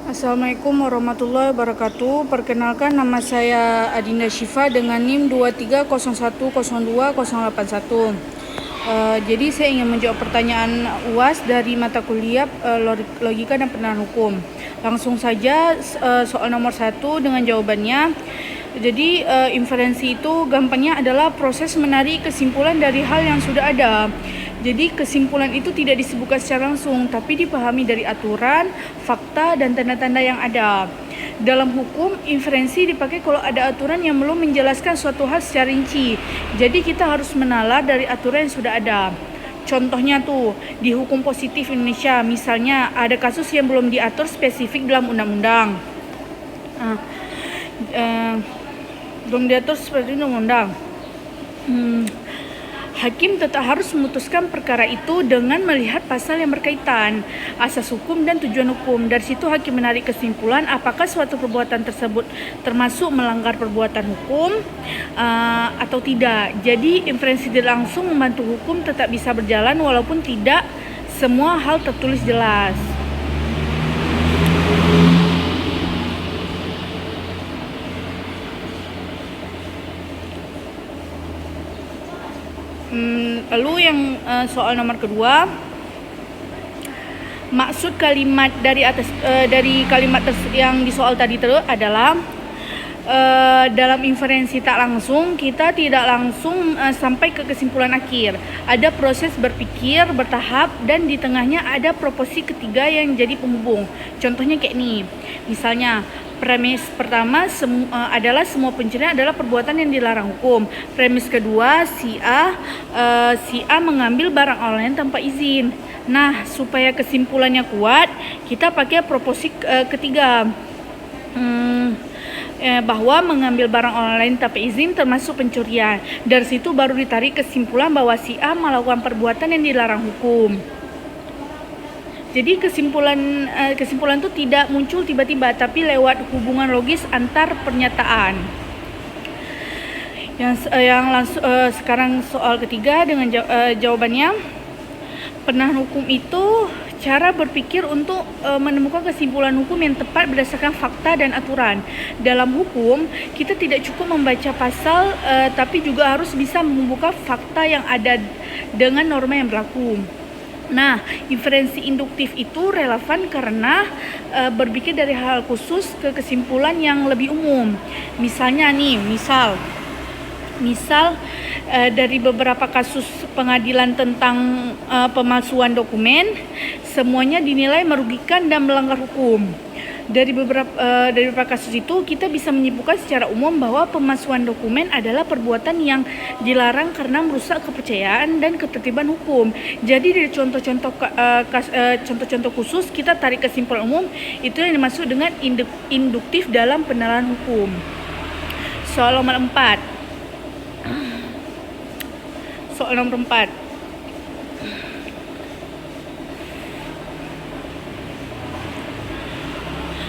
Assalamualaikum warahmatullahi wabarakatuh. Perkenalkan, nama saya Adinda Syifa dengan NIM 2301020081. Jadi saya ingin menjawab pertanyaan UAS dari mata kuliah Logika dan Penerapan Hukum. Langsung saja soal nomor 1 dengan jawabannya. Jadi inferensi itu gampangnya adalah proses menarik kesimpulan dari hal yang sudah ada. Jadi kesimpulan itu tidak disebutkan secara langsung, tapi dipahami dari aturan, fakta, dan tanda-tanda yang ada. Dalam hukum, inferensi dipakai kalau ada aturan yang belum menjelaskan suatu hal secara rinci. Jadi kita harus menalar dari aturan yang sudah ada. Contohnya tuh, di hukum positif Indonesia, misalnya ada kasus yang belum diatur spesifik dalam undang-undang. Belum diatur seperti undang-undang. Hakim tetap harus memutuskan perkara itu dengan melihat pasal yang berkaitan, asas hukum dan tujuan hukum. Dari situ hakim menarik kesimpulan apakah suatu perbuatan tersebut termasuk melanggar perbuatan hukum atau tidak. Jadi inferensi tidak langsung membantu hukum tetap bisa berjalan walaupun tidak semua hal tertulis jelas. Lalu yang soal nomor kedua, maksud kalimat dari atas dari kalimat yang di soal tadi itu adalah dalam inferensi tak langsung kita tidak langsung sampai ke kesimpulan akhir. Ada proses berpikir bertahap dan di tengahnya ada proporsi ketiga yang jadi penghubung. Contohnya kayak nih, misalnya premis pertama adalah semua pencurian adalah perbuatan yang dilarang hukum. Premis kedua, si A mengambil barang online tanpa izin. Nah, supaya kesimpulannya kuat, kita pakai proporsi ketiga. Bahwa mengambil barang online tanpa izin termasuk pencurian. Dari situ baru ditarik kesimpulan bahwa si A melakukan perbuatan yang dilarang hukum. Jadi kesimpulan itu tidak muncul tiba-tiba, tapi lewat hubungan logis antar pernyataan. Sekarang soal ketiga dengan jawabannya. Penerapan hukum itu cara berpikir untuk menemukan kesimpulan hukum yang tepat berdasarkan fakta dan aturan. Dalam hukum, kita tidak cukup membaca pasal, tapi juga harus bisa membuka fakta yang ada dengan norma yang berlaku. Nah, inferensi induktif itu relevan karena berpikir dari hal khusus ke kesimpulan yang lebih umum. Misalnya nih, misal dari beberapa kasus pengadilan tentang pemalsuan dokumen, semuanya dinilai merugikan dan melanggar hukum. Dari beberapa kasus itu kita bisa menyimpulkan secara umum bahwa pemalsuan dokumen adalah perbuatan yang dilarang karena merusak kepercayaan dan ketertiban hukum. Jadi dari contoh-contoh khusus kita tarik kesimpulan umum, itu yang dimaksud dengan induktif dalam penerapan hukum. Soal nomor 4. Soal nomor 4.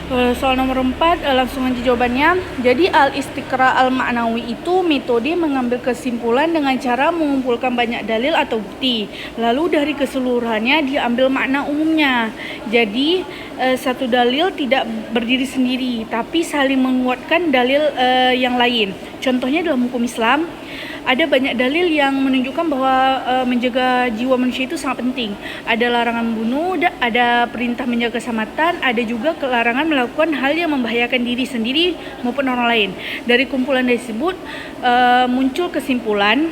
Soal nomor 4 langsung aja jawabannya. Jadi al-istiqra al-ma'nawi itu metode mengambil kesimpulan dengan cara mengumpulkan banyak dalil atau bukti. Lalu dari keseluruhannya diambil makna umumnya. Jadi satu dalil tidak berdiri sendiri, tapi saling menguatkan dalil yang lain. Contohnya dalam hukum Islam, ada banyak dalil yang menunjukkan bahwa menjaga jiwa manusia itu sangat penting. Ada larangan membunuh, ada perintah menjaga keselamatan, ada juga larangan melakukan hal yang membahayakan diri sendiri maupun orang lain. Dari kumpulan tersebut muncul kesimpulan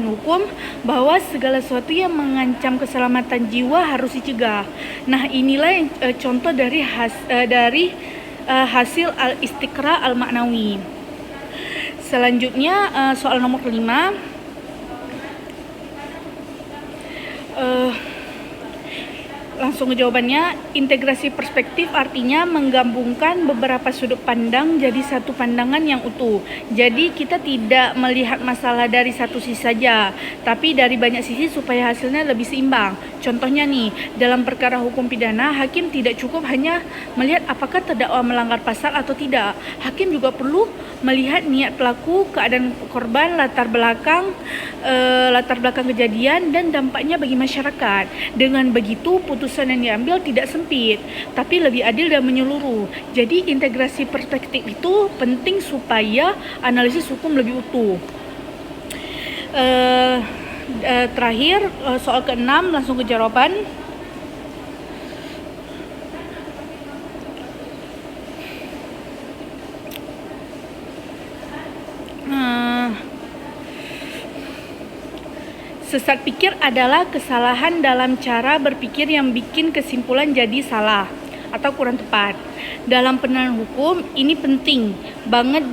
hukum bahwa segala sesuatu yang mengancam keselamatan jiwa harus dicegah. Nah, inilah contoh dari hasil al-istiqra al-ma'nawi. Selanjutnya soal nomor 5. Langsung ke jawabannya, integrasi perspektif artinya menggabungkan beberapa sudut pandang jadi satu pandangan yang utuh. Jadi kita tidak melihat masalah dari satu sisi saja, tapi dari banyak sisi supaya hasilnya lebih seimbang. Contohnya nih, dalam perkara hukum pidana, hakim tidak cukup hanya melihat apakah terdakwa melanggar pasal atau tidak. Hakim juga perlu melihat niat pelaku, keadaan korban, latar belakang kejadian dan dampaknya bagi masyarakat. Dengan begitu, putusan yang diambil tidak sempit, tapi lebih adil dan menyeluruh. Jadi integrasi perspektif itu penting supaya analisis hukum lebih utuh. Terakhir, soal ke-6, langsung ke jawaban. Sesat pikir adalah kesalahan dalam cara berpikir yang bikin kesimpulan jadi salah atau kurang tepat. Dalam penanganan hukum ini penting banget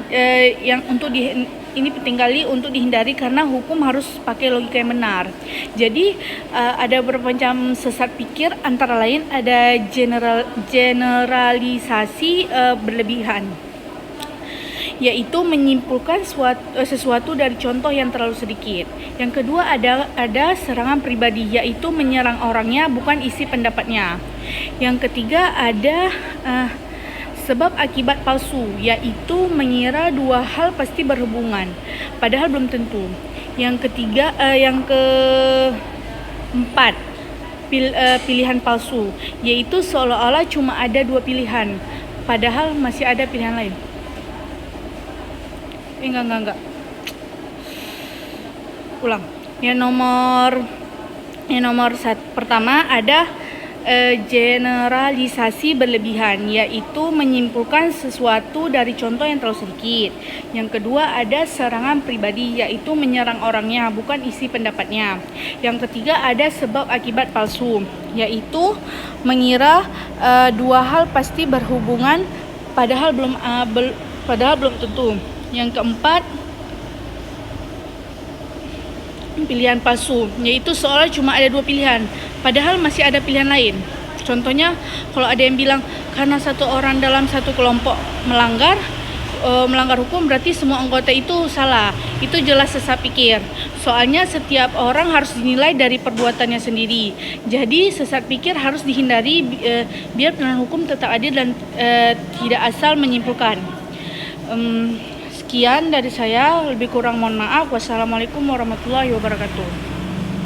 ini penting kali untuk dihindari karena hukum harus pakai logika yang benar. Jadi ada beberapa macam sesat pikir, antara lain ada generalisasi berlebihan, yaitu menyimpulkan sesuatu dari contoh yang terlalu sedikit. Yang kedua ada serangan pribadi, yaitu menyerang orangnya bukan isi pendapatnya. Yang ketiga ada sebab akibat palsu, yaitu mengira dua hal pasti berhubungan, padahal belum tentu. Yang keempat pilihan palsu, yaitu seolah-olah cuma ada dua pilihan, padahal masih ada pilihan lain. Enggak. Ulang. Yang nomor pertama ada generalisasi berlebihan, yaitu menyimpulkan sesuatu dari contoh yang terlalu sedikit. Yang kedua ada serangan pribadi, yaitu menyerang orangnya bukan isi pendapatnya. Yang ketiga ada sebab akibat palsu, yaitu mengira dua hal pasti berhubungan padahal belum tentu. Yang keempat, pilihan palsu, yaitu seolah cuma ada dua pilihan, padahal masih ada pilihan lain. Contohnya, kalau ada yang bilang karena satu orang dalam satu kelompok melanggar hukum, berarti semua anggota itu salah. Itu jelas sesat pikir. Soalnya setiap orang harus dinilai dari perbuatannya sendiri. Jadi sesat pikir harus dihindari biar penanganan hukum tetap adil dan tidak asal menyimpulkan. Sekian dari saya, lebih kurang mohon maaf. Wassalamualaikum warahmatullahi wabarakatuh.